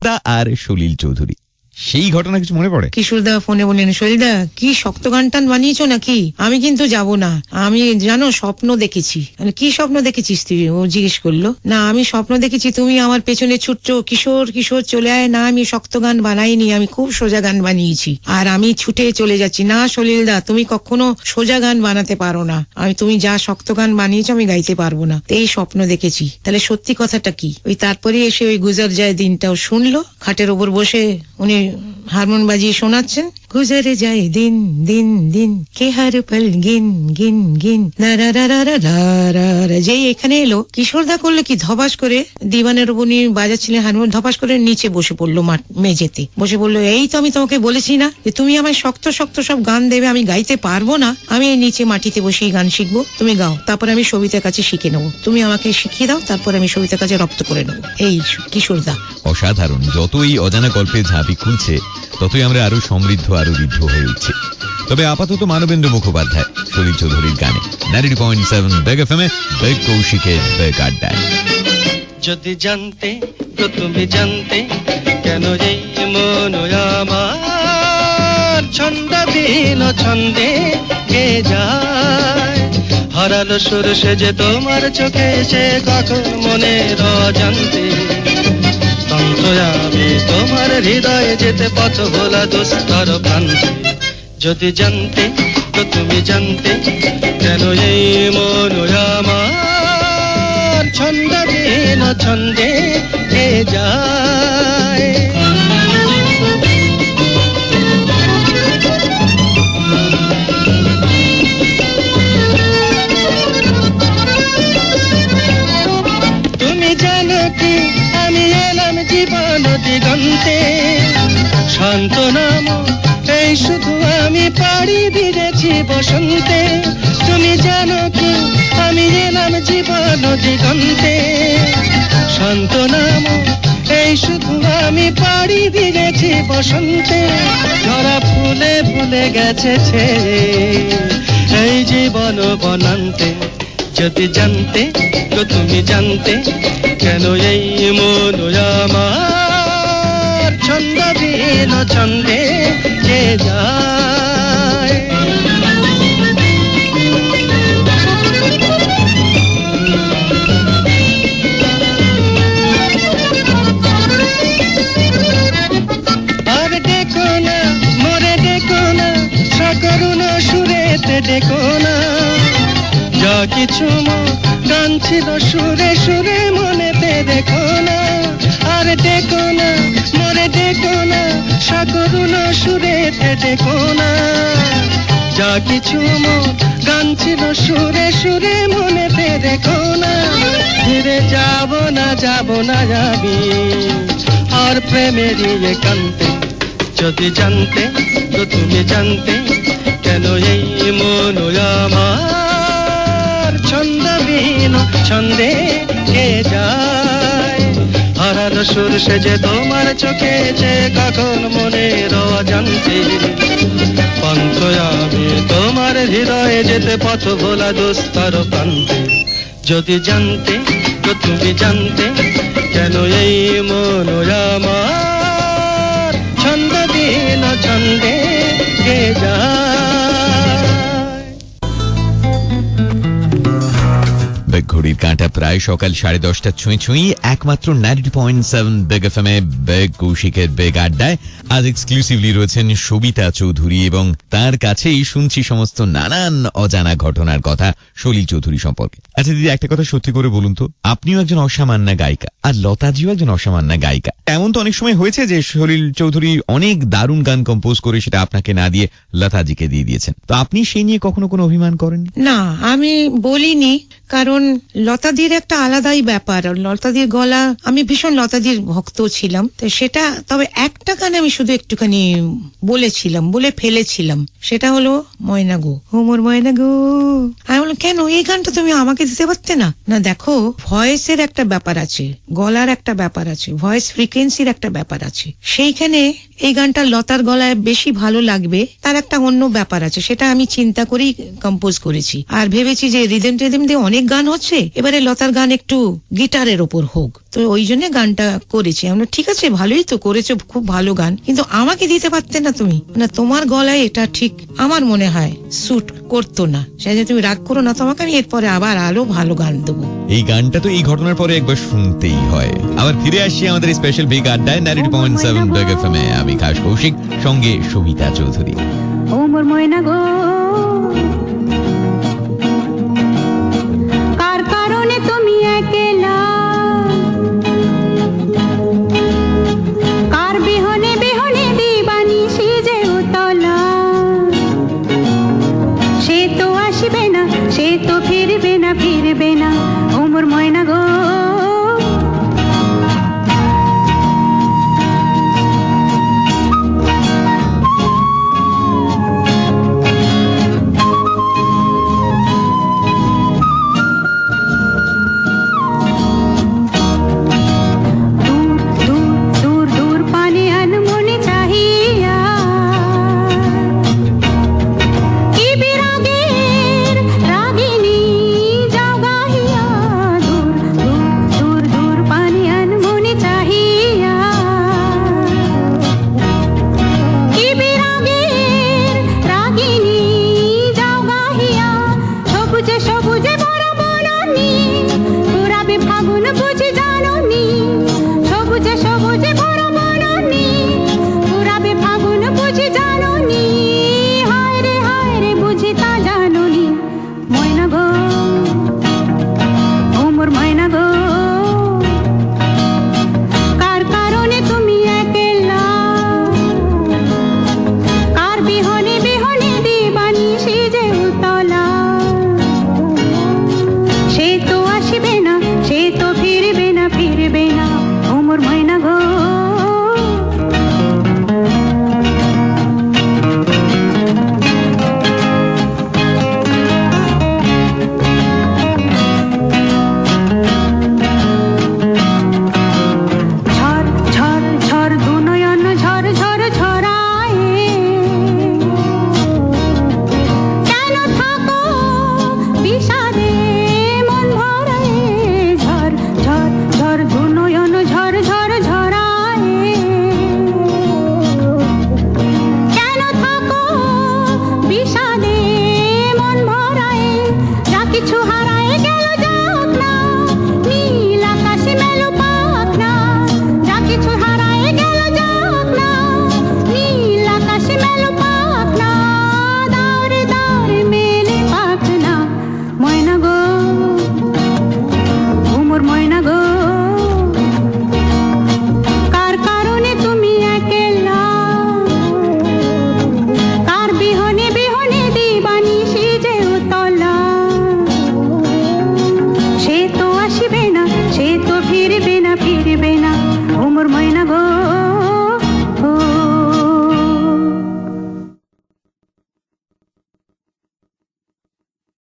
আর সলিল চৌধুরী, সেই ঘটনা কিছু মনে পড়ে? কিশোরদা ফোনে বললেন, সলিলদা কি শক্ত গান টান বানিয়েছো নাকি? আমি কিন্তু যাব না, আমি জানো স্বপ্ন দেখেছি। কি স্বপ্ন দেখেছিস তুই? ও জিজ্ঞেস করলো। না আমি স্বপ্ন দেখেছি তুমি আমার পেছনে ছুটছো, কিশোর কিশোর চলে আয়। না আমি শক্ত গান বানাইনি, আমি খুব সোজা গান বানিয়েছি, আর আমি ছুটে চলে যাচ্ছি। না সলিলদা তুমি কখনো সোজা গান বানাতে পারো না, তুমি যা শক্ত গান বানিয়েছো আমি গাইতে পারবো না, এই স্বপ্ন দেখেছি। তাহলে সত্যি কথাটা কি? ওই তারপরে এসে ওই গুজর যায় দিনটাও শুনলো, খাটের ওপর বসে উনি হারমোন বাজিয়ে শোনাচ্ছেন, গুজরে যায় দিন দিন দিন কে হার পল গিন গিন গিন যেই এখানে এলো কিশোরদা করলো কি, ধপাস করে দিবানের উপর নিয়ে বাজাচ্ছিলেন হারমোন, ধপাস করে নিচে বসে পড়লো মেঝেতে বসে বললো, এই তো আমি তোমাকে বলেছি না যে তুমি আমায় শক্ত শক্ত সব গান দেবে, আমি গাইতে পারবো না, আমি এই নিচে মাটিতে বসেই গান শিখবো, তুমি গাও, তারপর আমি সবিতার কাছে শিখে নেবো, তুমি আমাকে শিখিয়ে দাও, তারপর আমি সবিতার কাছে রপ্ত করে নেবো। এই কিশোরদা অসাধারণ। যতই অজানা গল্পে ঝাঁপি খুলছে ততই আমরা আরো সমৃদ্ধ, আরো ঋদ্ধ হয়ে উঠছি। তবে আপাতত মানবেন্দ্র মুখোপাধ্যায় সলিল চৌধুরীর গানে 90.7 বেগ এফএম এ বেগ কৌশিকের বেগ আড্ডায়। যদি জানতে তো তুমি জানতে কেন এই মন আমার ছন্দবিহীন ছন্দে গে যায়, হারালো সুর সে যে তোমার চোখে সে কখন মনের অজান্তে, আমি তোমার হৃদয়ে যেতে পথ ভোলা দুস্তর প্রান্তে। যদি জানতে তো তুমি জানতে কেন এই মন আমার ছন্দবিহীন ছন্দে গে যায়। তুমি জানো কি আমি এলাম জীবন দিগন্তে, শান্ত নাম এই শুধু আমি পাড়ি দিয়েছি বসন্তে। তুমি জানো কি আমি এলাম জীবন দিগন্তে, শান্ত নাম এই শুধু আমি পাড়ি দিয়েছি বসন্তে। ঝরা ফুলে ফুলে গেছে এই জীবন বনান্তে। যদি জানতে তো তুমি জানতে কেন এই মন আমার ছন্দবিহীন ছন্দে গে যায়। আর দেখো না মোরে দেখো না সকরুণ সুরেতে দেখো না, যা কিছু গান ছিল সুরে সুরে মনেতে দেখো না। আর দেখো না মোরে দেখো না সকরুণ সুরেতে দেখো না, যা কিছু গান ছিল সুরে সুরে মনেতে দেখো না। ফিরে যাব না যাবি আর প্রেমেরই একান্তে। যদি জানতে তো তুমি জানতে কেন এই মন আমার ছন্দবিহীন ছন্দে গে যায়, হারালো সুর সে যে তোমার চোখে যে কখন মনের অজান্তে। পন্থ আমি তোমার হৃদয়ে যেতে পথ ভোলা দুস্তর প্রান্তে। যদি জানতে তো তুমি জানতে কেন এই মন আমার ছন্দবিহীন ছন্দে গে যায়। ঘড়ির কাঁটা প্রায় সকাল 10:30 ছুঁই একমাত্র 90.7 বেগ এফএম এ বেগ কৌশিকের বেগ আড্ডায় আজ এক্সক্লুসিভলি রয়েছেন সবিতা চৌধুরী, এবং তার কাছেই শুনছি সমস্ত নানান অজানা ঘটনার কথা সলিল চৌধুরী সম্পর্কে। আচ্ছা দিদি, একটা কথা সত্যি করে বলুন তো, আপনিও একজন অসামান্য গায়িকা আর লতাজিও একজন অসামান্য গায়িকা। এমন তো অনেক সময় হয়েছে যে সলিল চৌধুরী অনেক দারুণ গান কম্পোজ করে সেটা আপনাকে না দিয়ে লতাজিকে দিয়ে দিয়েছেন, তো আপনি সেই নিয়ে কখনো কোনো অভিমান করেন? না, আমি বলিনি, কারণ লতাদির একটা আলাদাই ব্যাপার। লতাদির গলা, আমি ভীষণ লতাদির ভক্ত ছিলাম, তো সেটা, তবে একটা গান আমি শুধু একটুখানি বলেছিলাম, বলে ফেলেছিলাম, সেটা হলো ময়না গো ও মোর ময়না গো। আমি বললাম কেন এই গানটা তুমি আমাকে দিতে পারতে না? না দেখো, ভয়েসের একটা ব্যাপার আছে, গলার একটা ব্যাপার আছে, ভয়েস ফ্রিকোয়েন্সির একটা ব্যাপার আছে, সেইখানে এই গানটা লতার গলায় বেশি ভালো লাগবে, তার একটা অন্য ব্যাপার আছে, সেটা আমি চিন্তা করেই কম্পোজ করেছি। আর ভেবেছি যে রিদম টিদম দিয়ে অনেক গান হচ্ছে, এবারে লতার গান একটু গিটারের ওপর হোক, তো ওই জন্য গানটা করেছি আমরা। ঠিক আছে, ভালোই তো করেছো, খুব ভালো গান, কিন্তু আমাকে দিতে পারতে না তুমি, না তোমার গলায় এটা ঠিক আমার মনে হয় স্যুট করতো না, সেই জন্য তুমি রাগ করো না, তোমাকে আমি এরপরে আবার আরো ভালো গান দেবো। এই গানটা তো এই ঘটনার পরে একবার শুনতেই হয়। আবার ফিরে আসছি আমাদের স্পেশাল বিগ আড্ডায় 92.7 বিগ এফএমে। আমি খাস কৌশিক, সঙ্গে সবিতা চৌধুরী। ও মোর ময়না গো